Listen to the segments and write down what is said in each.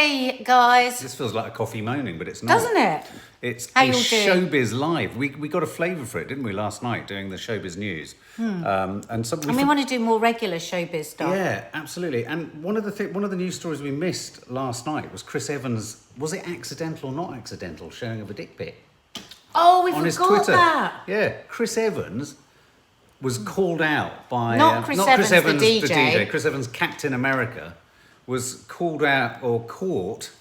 Hey guys. This feels like a coffee moaning, but it's not. Doesn't it? It's How a you all doing? Showbiz Live. We got a flavour for it, didn't we, last night doing the Showbiz News? And we want to do more regular showbiz stuff. Yeah, absolutely. And one of the news stories we missed last night was Chris Evans. Was it accidental or not accidental? Showing of a dick pic Oh, we on his forgot Twitter. that. Yeah, Chris Evans was called out by Not Chris Evans, the DJ. Chris Evans, Captain America, was called out or caught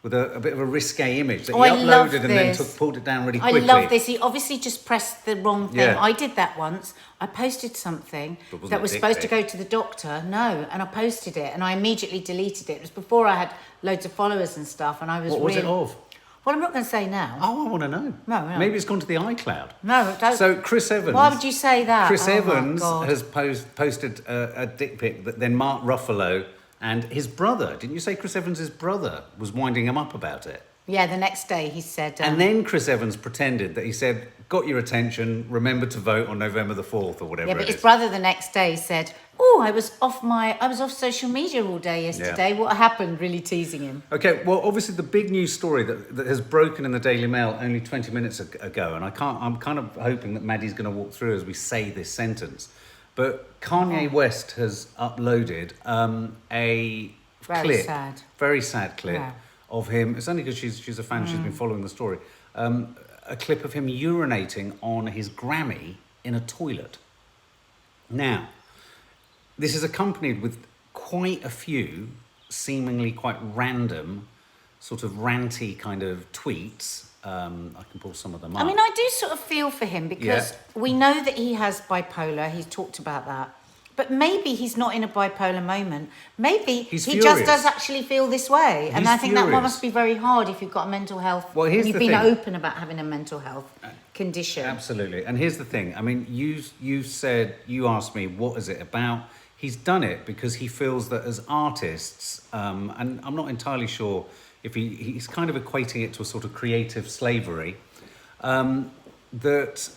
with a bit of a risque image that he uploaded and then pulled it down really quickly. I love this. He obviously just pressed the wrong thing. Yeah. I did that once. I posted something that was supposed to go to the doctor. No, and I posted it and I immediately deleted it. It was before I had loads of followers and stuff, and I was. What was it of? Well, I'm not going to say now. Oh, I want to know. No. Maybe it's gone to the iCloud. No, don't. So Chris Evans. Why would you say that? Chris Oh, Evans my God. has posted a dick pic that then Mark Ruffalo and his brother. Didn't you say Chris Evans' brother was winding him up about it? Yeah, the next day he said. And then Chris Evans pretended that he said, "Got your attention. Remember to vote on November the 4th or whatever." Yeah, but it his is." brother the next day said, "Oh, I was off social media all day yesterday. What happened?" Really teasing him. Okay, well, obviously the big news story that has broken in the Daily Mail only 20 minutes ago, and I'm kind of hoping that Maddie's going to walk through as we say this sentence, but Kanye West has uploaded a very sad clip of him. It's only because she's a fan, she's been following the story. A clip of him urinating on his Grammy in a toilet. Now, this is accompanied with quite a few seemingly quite random, sort of ranty kind of tweets. I can pull some of them up. I mean, I do sort of feel for him because we know that he has bipolar. He's talked about that. But maybe he's not in a bipolar moment. Maybe he just does actually feel this way. And I think that must be very hard if you've got a mental health. Well, here's you've the been thing. open about having a mental health condition. Absolutely. And here's the thing. I mean, you asked me, what is it about? He's done it because he feels that as artists, and I'm not entirely sure if he's kind of equating it to a sort of creative slavery, that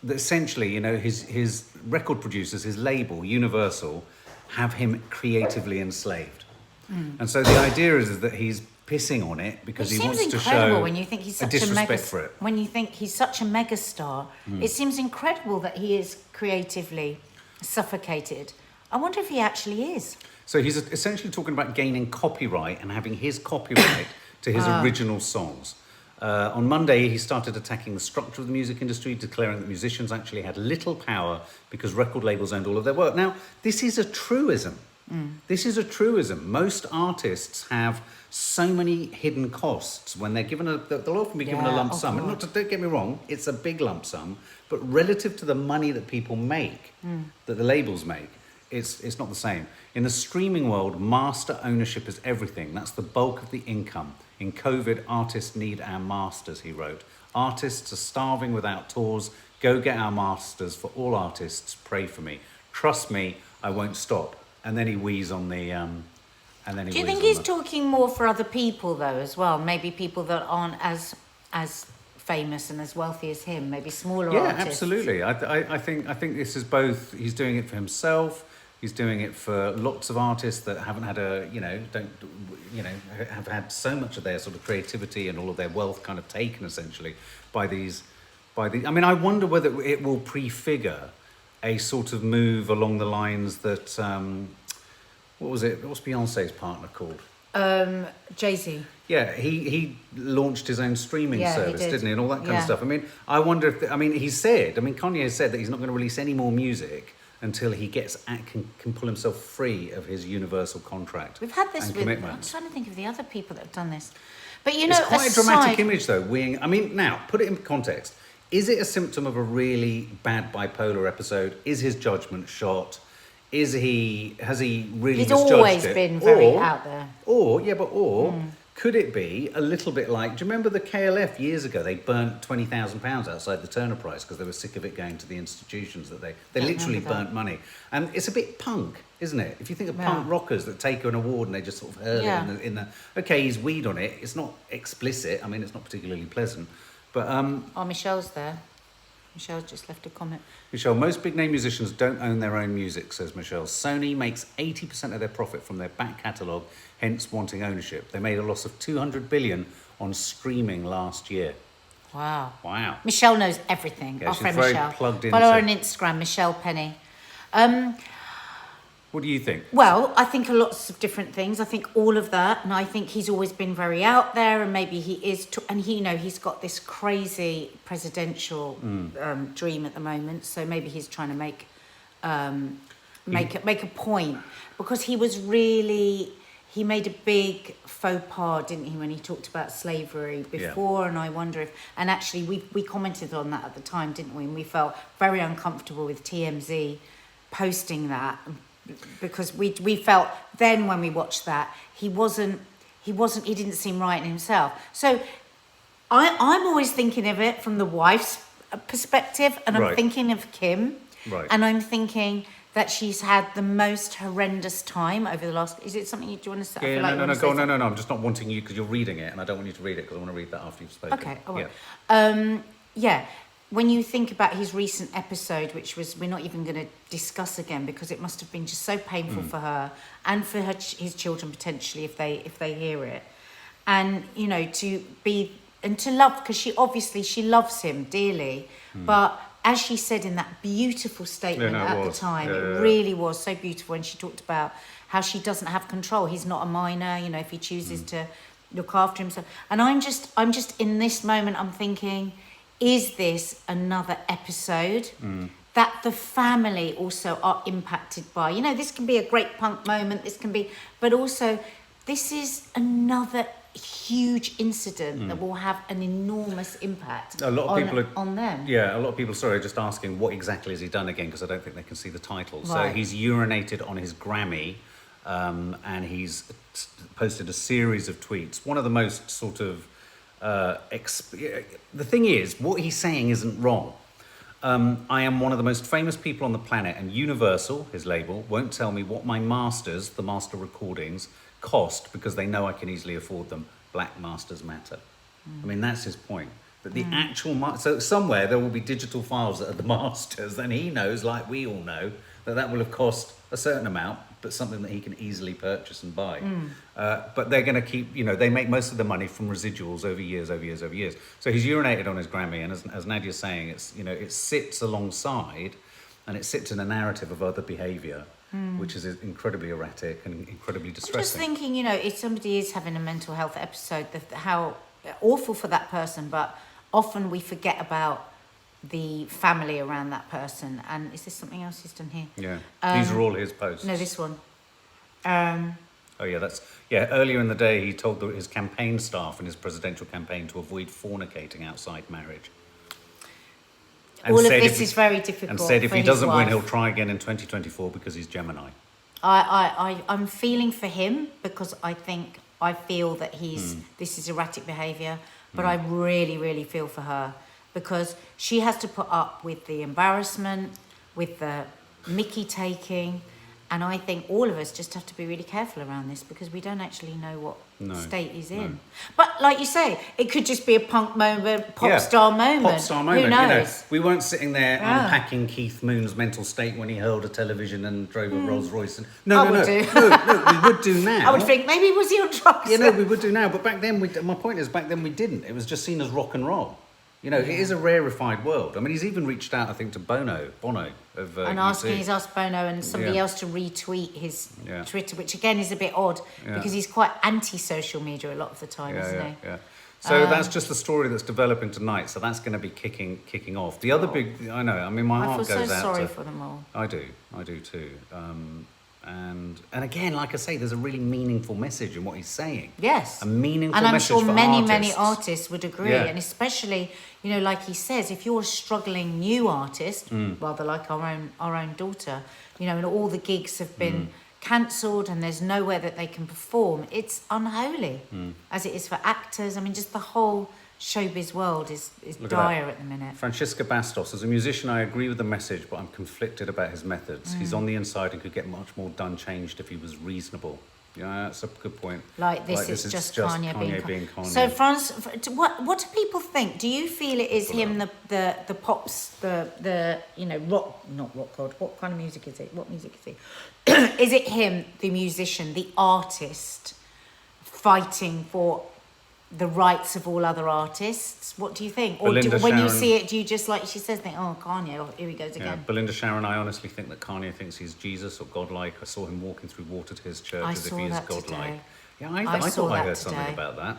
essentially, you know, his record producers, his label, Universal, have him creatively enslaved. And so the idea is that he's pissing on it because he wants to show when you think he's such disrespect for it. When you think he's such a megastar, it seems incredible that he is creatively suffocated. I wonder if he actually is. So he's essentially talking about gaining copyright and having his copyright to his original songs. On Monday, he started attacking the structure of the music industry, declaring that musicians actually had little power because record labels owned all of their work. Now, this is a truism. This is a truism. Most artists have so many hidden costs when they're given they'll often be given a lump sum. And don't get me wrong, it's a big lump sum, but relative to the money that people make, that the labels make, it's not the same. In the streaming world, master ownership is everything. That's the bulk of the income. In COVID, artists need our masters, he wrote. Artists are starving without tours. Go get our masters. For all artists, pray for me. Trust me, I won't stop. And then he wheezes on the... Do you think he's talking more for other people, though, as well? Maybe people that aren't as famous and as wealthy as him, maybe smaller artists? Yeah, absolutely. I think this is both... He's doing it for himself. He's doing it for lots of artists that haven't had have had so much of their sort of creativity and all of their wealth kind of taken essentially by these. I mean, I wonder whether it will prefigure a sort of move along the lines that what was it? What's Beyonce's partner called? Jay-Z. Yeah, he launched his own streaming service, didn't he? And all that kind of stuff. I mean, I wonder if Kanye has said that he's not going to release any more music until he can pull himself free of his Universal contract. We've had this and with... commitments. I'm trying to think of the other people that have done this. But, you know... It's quite a dramatic image, though. Now, put it in context. Is it a symptom of a really bad bipolar episode? Is his judgment shot? Has he really misjudged it? He's always been very out there. Could it be a little bit like, do you remember the KLF years ago? They burnt £20,000 outside the Turner Prize because they were sick of it going to the institutions that they literally burnt money. And it's a bit punk, isn't it? If you think of punk rockers that take an award and they just sort of hurl it in the okay, he's weed on it. It's not explicit. I mean, it's not particularly pleasant. But Michelle's there. Michelle's just left a comment. Michelle, most big name musicians don't own their own music, says Michelle. Sony makes 80% of their profit from their back catalogue, hence wanting ownership. They made a loss of 200 billion on streaming last year. Wow. Wow. Michelle knows everything. Yeah, Our she's friend very Michelle. plugged Follow her on into... Instagram, Michelle Penny. What do you think? Well, I think lots of different things. I think all of that, and I think he's always been very out there, and maybe he is, and he, he's got this crazy presidential dream at the moment. So maybe he's trying to make a point, because he was really, he made a big faux pas, didn't he, when he talked about slavery before? Yeah. And I wonder if, and actually we commented on that at the time, didn't we? And we felt very uncomfortable with TMZ posting that, because we felt then when we watched that he didn't seem right in himself. So I'm always thinking of it from the wife's perspective, and I'm thinking of Kim, and I'm thinking that she's had the most horrendous time over the last... Is it something you do you want to say? Yeah, no. I'm just not wanting you, because you're reading it, and I don't want you to read it because I want to read that after you've spoken. Okay, all right. Yeah. When you think about his recent episode, which we're not even going to discuss again, because it must have been just so painful for her and for his children potentially if they hear it, and to love, because she loves him dearly, but as she said in that beautiful statement at the time, it really was so beautiful when she talked about how she doesn't have control. He's not a minor, if he chooses to look after himself. And I'm just in this moment, I'm thinking, is this another episode that the family also are impacted by? This can be a great punk moment, but also this is another huge incident that will have an enormous impact on them. Yeah, a lot of people, just asking what exactly has he done again, because I don't think they can see the title. So he's urinated on his Grammy, and he's posted a series of tweets. One of the most sort of the thing is, what he's saying isn't wrong. I am one of the most famous people on the planet, and Universal, his label, won't tell me what my masters, the master recordings, cost, because they know I can easily afford them. Black masters matter. I mean, that's his point. That the actual... So somewhere there will be digital files that are the masters, and he knows, like we all know, that will have cost a certain amount, but something that he can easily purchase and buy. But they're going to keep, they make most of the money from residuals over years. So he's urinated on his Grammy, and as Nadia's saying, it's, it sits alongside, and it sits in a narrative of other behaviour, which is incredibly erratic and incredibly distressing. I'm just thinking, if somebody is having a mental health episode, how awful for that person, but often we forget about the family around that person. And is there something else he's done here? Yeah, these are all his posts. No, this one. Earlier in the day he told his campaign staff in his presidential campaign to avoid fornicating outside marriage. And all of this is very difficult. And said if he doesn't win, he'll try again in 2024 because he's Gemini. I'm feeling for him, because I feel that this is erratic behaviour, but I really, really feel for her, because she has to put up with the embarrassment, with the Mickey taking, and I think all of us just have to be really careful around this, because we don't actually know what state he's in. But like you say, it could just be a punk moment, pop star moment. Who knows? We weren't sitting there unpacking Keith Moon's mental state when he hurled a television and drove a Rolls Royce. No, we would do now. I would think, maybe was he on drugs? We would do now. But back then, my point is, back then we didn't. It was just seen as rock and roll. It is a rarefied world. I mean, he's even reached out, I think, to Bono of he's asked Bono and somebody else to retweet his Twitter, which again is a bit odd, because he's quite anti-social media a lot of the time, isn't he? Yeah. So that's just the story that's developing tonight. So that's going to be kicking off. The other big, I know. I mean, my heart goes out. I feel so sorry for them all. I do too. And again, like I say, there's a really meaningful message in what he's saying. Yes. A meaningful message. And I'm sure many artists would agree. And especially, like he says, if you're a struggling new artist, rather like our own daughter, and all the gigs have been cancelled and there's nowhere that they can perform, it's unholy, as it is for actors. I mean, just the whole showbiz world is dire at the minute. Francisca Bastos, as a musician, I agree with the message, but I'm conflicted about his methods. He's on the inside and could get much more done changed if he was reasonable. Yeah, that's a good point. Like this is just Kanye being Kanye. So, France, what do people think? Do you feel it is him, the pops, the rock, not rock god? What kind of music is it? What music is he? Is it him, the musician, the artist, fighting for the rights of all other artists? What do you think? Or when you see it, do you just, like she says, think, oh, Kanye, oh, here he goes again? Yeah, Belinda Sharon, I honestly think that Kanye thinks he's Jesus or godlike. I saw him walking through water to his church as if he is godlike. Today. Yeah, I thought I heard something about that.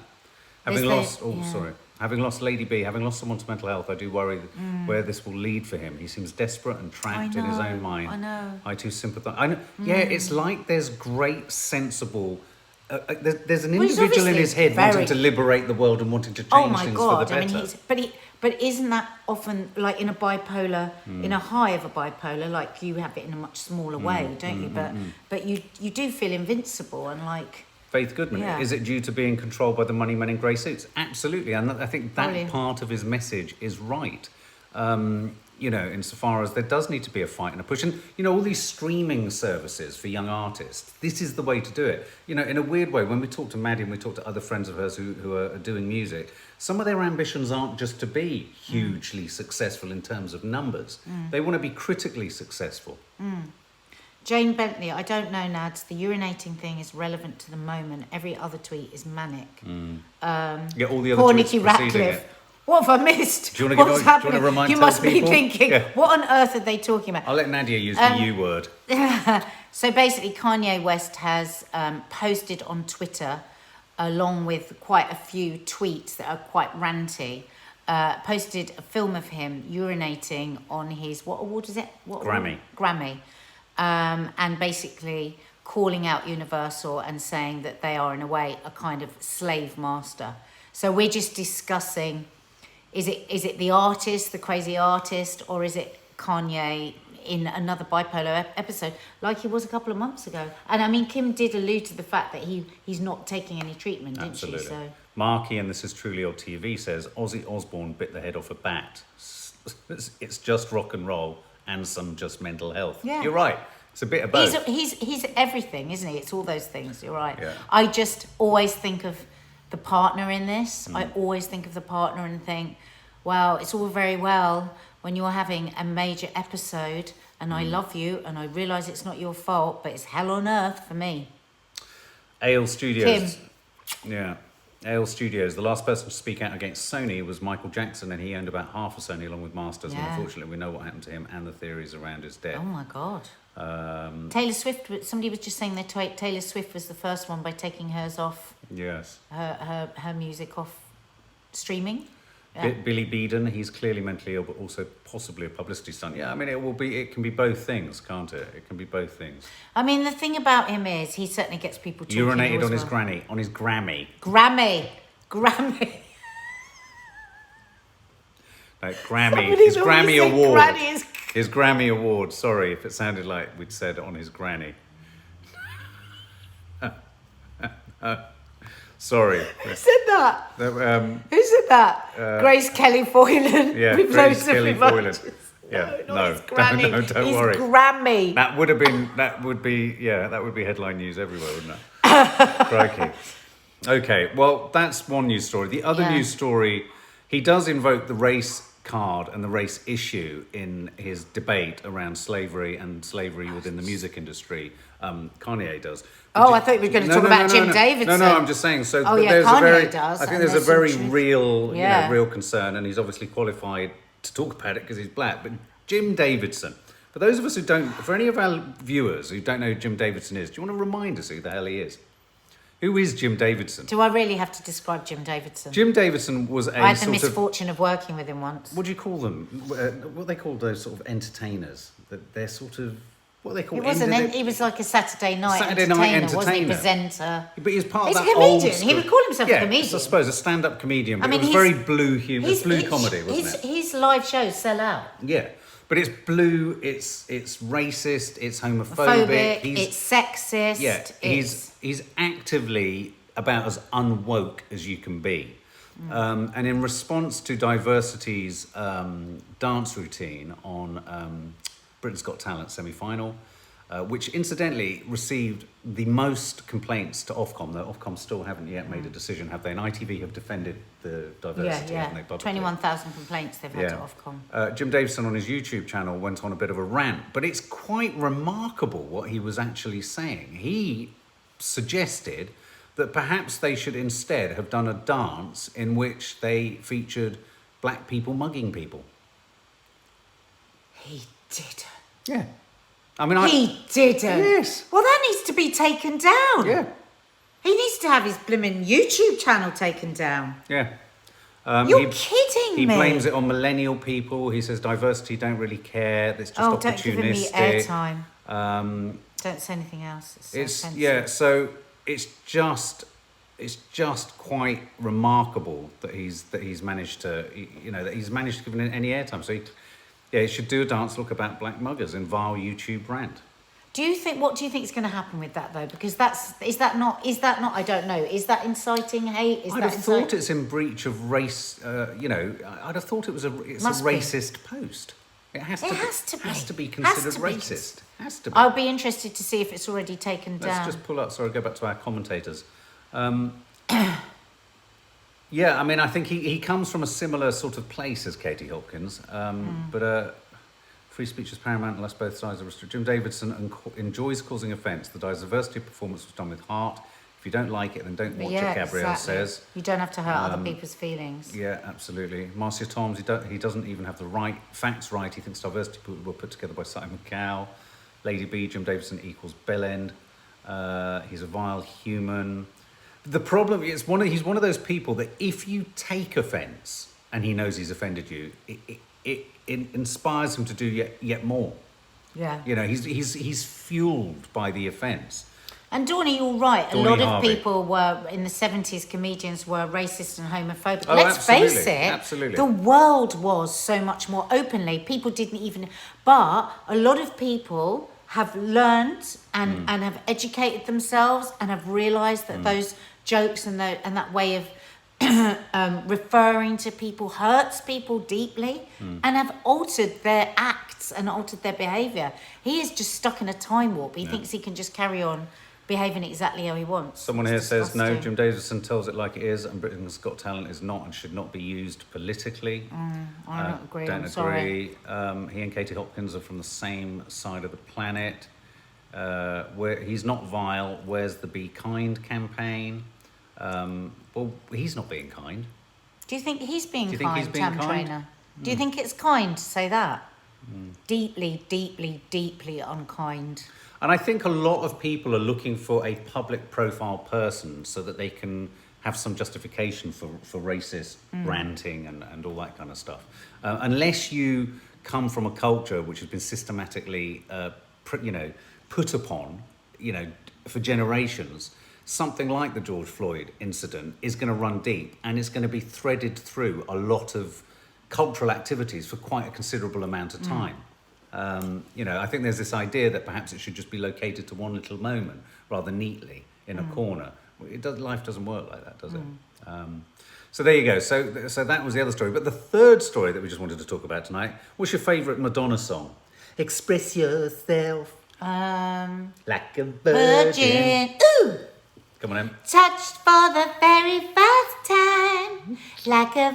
Having lost Lady B, having lost someone to mental health, I do worry where this will lead for him. He seems desperate and trapped in his own mind. I know. I too sympathise. I know. Yeah, it's like there's great, sensible... there's an individual in his head wanting to liberate the world and wanting to change things for the better. I mean, but isn't that often like in a bipolar, in a high of a bipolar, like you have it in a much smaller way, don't you? But you do feel invincible and like... Faith Goodman, is it due to being controlled by the money men in grey suits? Absolutely, and I think that part of his message is right. Insofar as there does need to be a fight and a push. And, all these streaming services for young artists, this is the way to do it. In a weird way, when we talk to Maddie and we talk to other friends of hers who are doing music, some of their ambitions aren't just to be hugely successful in terms of numbers. They want to be critically successful. Jane Bentley, I don't know, Nads. The urinating thing is relevant to the moment. Every other tweet is manic. All the other poor tweets Nikki Ratcliffe. What have I missed? Do you want to remind You must be people? thinking, what on earth are they talking about? I'll let Nadia use the U word. So basically, Kanye West has posted on Twitter, along with quite a few tweets that are quite ranty, posted a film of him urinating on his, what award is it? Grammy. Grammy. And basically calling out Universal and saying that they are, in a way, a kind of slave master. So we're just discussing, is it the artist, the crazy artist, or is it Kanye in another bipolar episode, like he was a couple of months ago? And I mean, Kim did allude to the fact that he's not taking any treatment, didn't she? So Marky, and this is truly old TV, says Ozzy Osbourne bit the head off a bat. It's just rock and roll and some just mental health. Yeah. You're right. It's a bit of both. He's everything, isn't he? It's all those things. You're right. Yeah. I just always think of the partner in this. I always think of the partner and think, well, it's all very well when you're having a major episode and I love you and I realise it's not your fault, but it's hell on earth for me. Ale Studios. Kim. Yeah. Ale Studios. The last person to speak out against Sony was Michael Jackson, and he owned about half of Sony along with Masters. And unfortunately, we know what happened to him and the theories around his death. Oh my God. Taylor Swift. Somebody was just saying that Taylor Swift was the first one by taking hers off. Yes. Her music off streaming. Yeah. Billy Beeden, he's clearly mentally ill, but also possibly a publicity stunt. Yeah, I mean, it can be both things, can't it? It can be both things. I mean, the thing about him is he certainly gets people talking. Urinated on his Grammy. Grammy. No, Grammy. His Grammy Award. His Grammy Award. Sorry if it sounded like we'd said on his granny. Sorry. Who said that? Who said that? Grace Kelly Foylan. Yeah, Grace Kelly Foylan. Yeah, no, don't worry. Grammy. That would be headline news everywhere, wouldn't it? Crikey. Okay, well, that's one news story. The other news story, he does invoke the race card and the race issue in his debate around slavery and slavery within the music industry. Kanye does. I thought we were going to talk about Jim Davidson. No, I'm just saying. So, Kanye does. I think there's a very real, real concern, and he's obviously qualified to talk about it because he's black. But Jim Davidson, for those of us for any of our viewers who don't know who Jim Davidson is, do you want to remind us who the hell he is? Who is Jim Davidson? Do I really have to describe Jim Davidson? Jim Davidson was I had the misfortune of working with him once. What do you call them? What they call those sort of entertainers? They're sort of... What they call he was like a Saturday night entertainer, wasn't he? Presenter. But he was part of that comedian. old school. He would call himself a comedian. I suppose a stand-up comedian. But it was very blue humour. It's blue comedy, wasn't it? His live shows sell out. Yeah, but it's blue. It's racist. It's homophobic. It's sexist. Yeah, he's actively about as unwoke as you can be. And in response to Diversity's dance routine on Britain's Got Talent semi-final, which incidentally received the most complaints to Ofcom. Though Ofcom still haven't yet made a decision, have they? And ITV have defended the diversity, haven't they? Publicly. 21,000 complaints they've had to Ofcom. Jim Davidson on his YouTube channel went on a bit of a rant, but it's quite remarkable what he was actually saying. He suggested that perhaps they should instead have done a dance in which they featured black people mugging people. He didn't. Yeah. I mean, he didn't. Yes. Well, that needs to be taken down. Yeah. He needs to have his blimmin' YouTube channel taken down. Yeah. You're kidding me. He blames it on millennial people. He says diversity don't really care. It's just opportunistic. Don't give me airtime. Don't say anything else. It's so offensive. So it's just quite remarkable that he's managed to give it any airtime. So he should do a dance look about black muggers in vile YouTube rant. What do you think is going to happen with that though? Because is that not I don't know. Is that inciting hate? I'd have thought it's in breach of race. I'd have thought it's a racist post. It has to be considered racist. Has to be. I'll be interested to see if it's already taken down. Let's just pull up. Sorry, go back to our commentators. Yeah, I mean, I think he comes from a similar sort of place as Katie Hopkins, but free speech is paramount unless both sides are restricted. Jim Davidson enjoys causing offence. The diversity of performance was done with heart. If you don't like it, then don't watch it, Gabrielle says. You don't have to hurt other people's feelings. Yeah, absolutely. Marcia Toms, he doesn't even have the facts right. He thinks diversity were put together by Simon Cowell. Lady B, Jim Davidson equals bellend. He's a vile human. The problem is he's one of those people that if you take offence and he knows he's offended you, it inspires him to do yet more. Yeah. You know, he's fueled by the offence. And Dawny, you're right. A lot of people were in the 70s. Comedians were racist and homophobic. Let's face it. Absolutely. The world was so much more openly. People didn't even. But a lot of people have learned and have educated themselves and have realised that those jokes and that way of referring to people hurts people deeply and have altered their acts and altered their behaviour. He is just stuck in a time warp. He thinks he can just carry on behaving exactly how he wants. Someone here says, no, Jim Davidson tells it like it is, and Britain's Got Talent is not and should not be used politically. I don't agree. Don't agree. He and Katie Hopkins are from the same side of the planet. Where he's not vile. Where's the Be Kind campaign? Well, he's not being kind. Do you think he's being kind, Tam Trainer? Do you think it's kind to say that? Deeply, deeply, deeply unkind. And I think a lot of people are looking for a public profile person so that they can have some justification for racist ranting and all that kind of stuff. Unless you come from a culture which has been systematically, put upon, for generations, something like the George Floyd incident is going to run deep and it's going to be threaded through a lot of cultural activities for quite a considerable amount of time. I think there's this idea that perhaps it should just be located to one little moment rather neatly in a corner. Life doesn't work like that, does it? So there you go. So that was the other story. But the third story that we just wanted to talk about tonight, what's your favourite Madonna song? Express yourself like a virgin. Ooh! Come on in. Touched for the very first time like a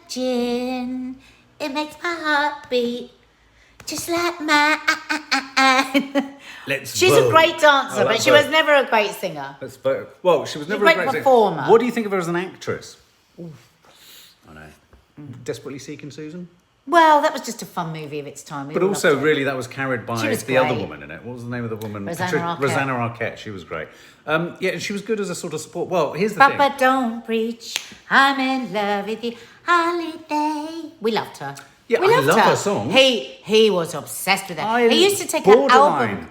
virgin. It makes my heart beat just like mine. She's a great dancer, but she was never a great singer. Well, she was never a great performer. What do you think of her as an actress? I know. Desperately Seeking Susan? Well, that was just a fun movie of its time. But also, really, that was carried by the other woman in it. What was the name of the woman? Rosanna Arquette. She was great. She was good as a sort of support. Well, here's the thing. Papa, don't preach. I'm in love with you. Holiday. We loved her. Yeah, I love her song. He was obsessed with her. He used to take her album.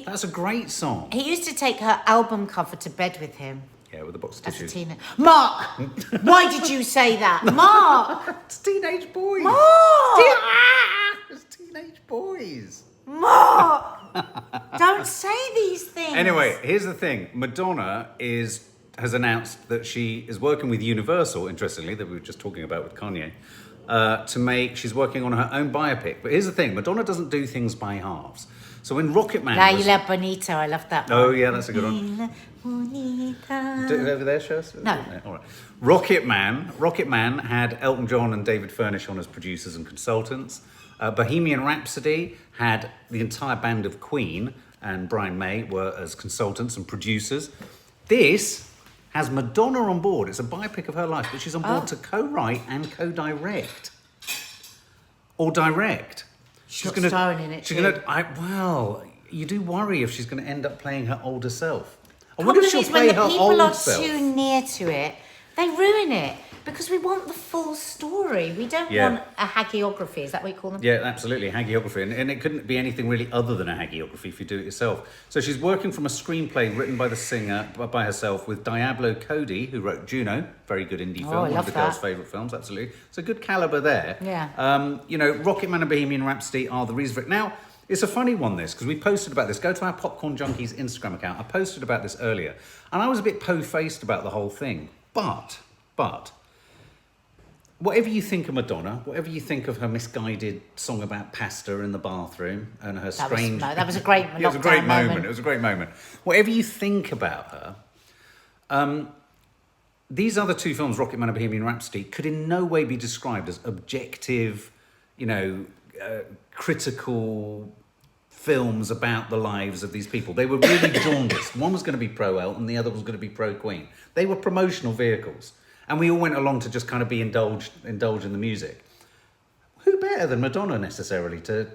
That's a great song. He used to take her album cover to bed with him. Yeah, with a box of tissues. Mark! Why did you say that? Mark! It's teenage boys. Mark! It's teenage boys. Mark! Don't say these things. Anyway, here's the thing. Madonna has announced that she is working with Universal, interestingly, that we were just talking about with Kanye, she's working on her own biopic. But here's the thing. Madonna doesn't do things by halves. So when Rocket Man La was... Isla Bonita, I love that one. Oh, yeah, that's a good one. Isla Bonita. Do it over there, show us? No. All right. Rocket Man had Elton John and David Furnish on as producers and consultants. Bohemian Rhapsody had the entire band of Queen and Brian May were as consultants and producers. This has Madonna on board. It's a biopic of her life, but she's on board to co-write and co-direct. Or direct. She's gonna, starring in it she's too. Well, you do worry if she's going to end up playing her older self. I The wonder problem if she'll is play when her the people old are self. too near to it, they ruin it. Because we want the full story. We don't want a hagiography. Is that what you call them? Yeah, absolutely, hagiography. And it couldn't be anything really other than a hagiography if you do it yourself. So she's working from a screenplay written by the singer, by herself, with Diablo Cody, who wrote Juno, very good indie film, one of the girls' favourite films, absolutely. It's a good calibre there. Yeah. You know, Rocket Man and Bohemian Rhapsody are the reason for it. Now, it's a funny one, this, because we posted about this. Go to our Popcorn Junkies Instagram account. I posted about this earlier. And I was a bit po-faced about the whole thing. But... whatever you think of Madonna, whatever you think of her misguided song about pasta in the bathroom and her strange... That was a great It was a great moment. It was a great moment. Whatever you think about her, these other two films, Rocket Man and Bohemian Rhapsody, could in no way be described as objective, you know, critical films about the lives of these people. They were really jaundiced. One was going to be pro-Elton, the other was going to be pro-Queen. They were promotional vehicles. And we all went along to just kind of be indulge in the music. Who better than Madonna necessarily to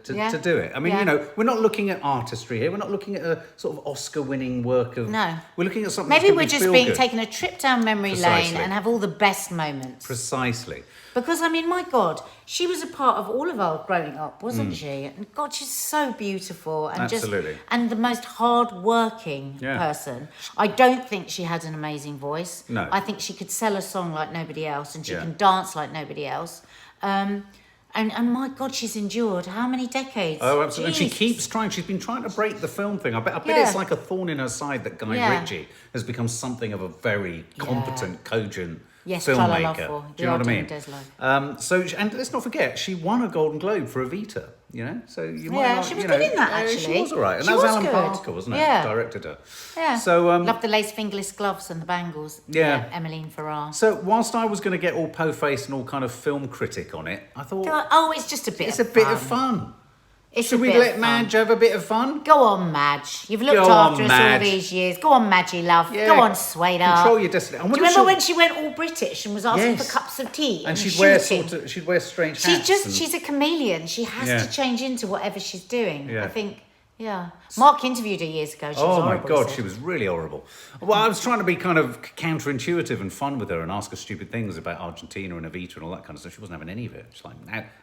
do it? I mean, you know, we're not looking at artistry here. We're not looking at a sort of Oscar-winning work of... No. We're looking at something Maybe we're just taking a trip down memory lane and have all the best moments. Precisely. Because, I mean, my God, she was a part of all of our growing up, wasn't she? And God, she's so beautiful and Absolutely. and the most hard-working person. I don't think she had an amazing voice. No. I think she could sell a song like nobody else, and she can dance like nobody else. And my God, she's endured how many decades? Oh, absolutely. Jeez. And she keeps trying. She's been trying to break the film thing. I bet it's like a thorn in her side that Guy Ritchie has become something of a very competent, cogent filmmaker. Do you know what I mean? And let's not forget, she won a Golden Globe for Evita. You know, so you might not, she was good in that, actually. She was all right. And that was Alan Parker, wasn't it? Yeah. Directed her. Yeah. So, loved the lace fingerless gloves and the bangles. Yeah. Emmeline Farrar. So whilst I was going to get all po-faced and all kind of film critic on it, I thought... it's just a bit of fun. Should we let Madge have a bit of fun? Go on, Madge. You've looked after us all these years. Go on, Madgie, love. Yeah. Go on, Swader. Control your destiny. Do you remember when she went all British and was asking for cups of tea? And she'd wear strange hats. She's a chameleon. She has to change into whatever she's doing. Yeah. I think... Yeah. Mark interviewed her years ago. She was horrible. Oh my God, she was really horrible. Well, I was trying to be kind of counterintuitive and fun with her and ask her stupid things about Argentina and Evita and all that kind of stuff. She wasn't having any of it. She's like,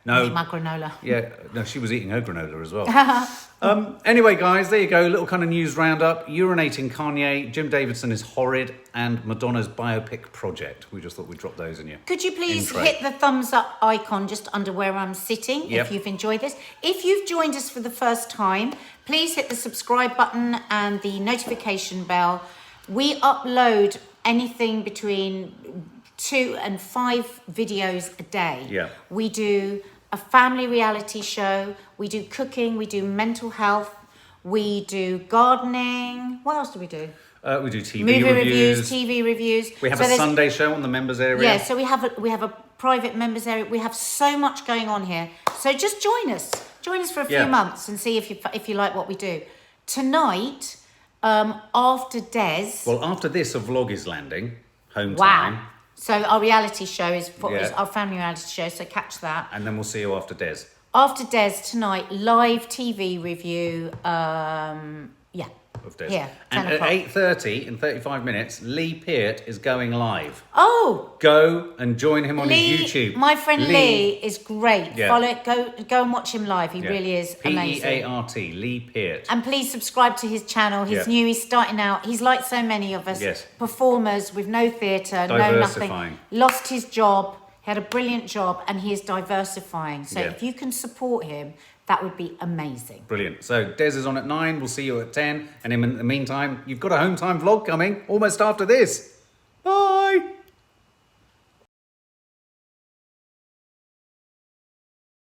no. Eat my granola. Yeah, no, she was eating her granola as well. Anyway, guys, there you go. Little kind of news roundup. Urinating Kanye, Jim Davidson is horrid, and Madonna's Bio-Pic project. We just thought we'd drop those in you. Could you please hit the thumbs up icon just under where I'm sitting if you've enjoyed this? If you've joined us for the first time, please hit the subscribe button and the notification bell. We upload anything between 2 and 5 videos a day. Yeah. We do a family reality show. We do cooking. We do mental health. We do gardening. What else do we do? We do TV Movie reviews. TV reviews. We have a Sunday show on the members area. Yeah, so we have a private members area. We have so much going on here. So just join us. Join us for a few months and see if you like what we do. Tonight, after Des... Well, after this, a vlog is landing. Home Wow. time. So our reality show is our family reality show, so catch that. And then we'll see you after Des. After Des tonight, live TV review, Of Des. Here, and 10 at o'clock. 8:30, in 35 minutes, Lee Peart is going live. Oh! Go and join him on his YouTube. My friend Lee is great. Yeah. Follow it. Go and watch him live. He really is amazing. Peart, Lee Peart. And please subscribe to his channel. He's new. He's starting out. He's like so many of us. Yes. Performers with no theatre, no nothing. Lost his job. He had a brilliant job and he is diversifying. So if you can support him, that would be amazing. Brilliant. So Des is on at 9. We'll see you at 10. And in the meantime, you've got a home time vlog coming almost after this. Bye.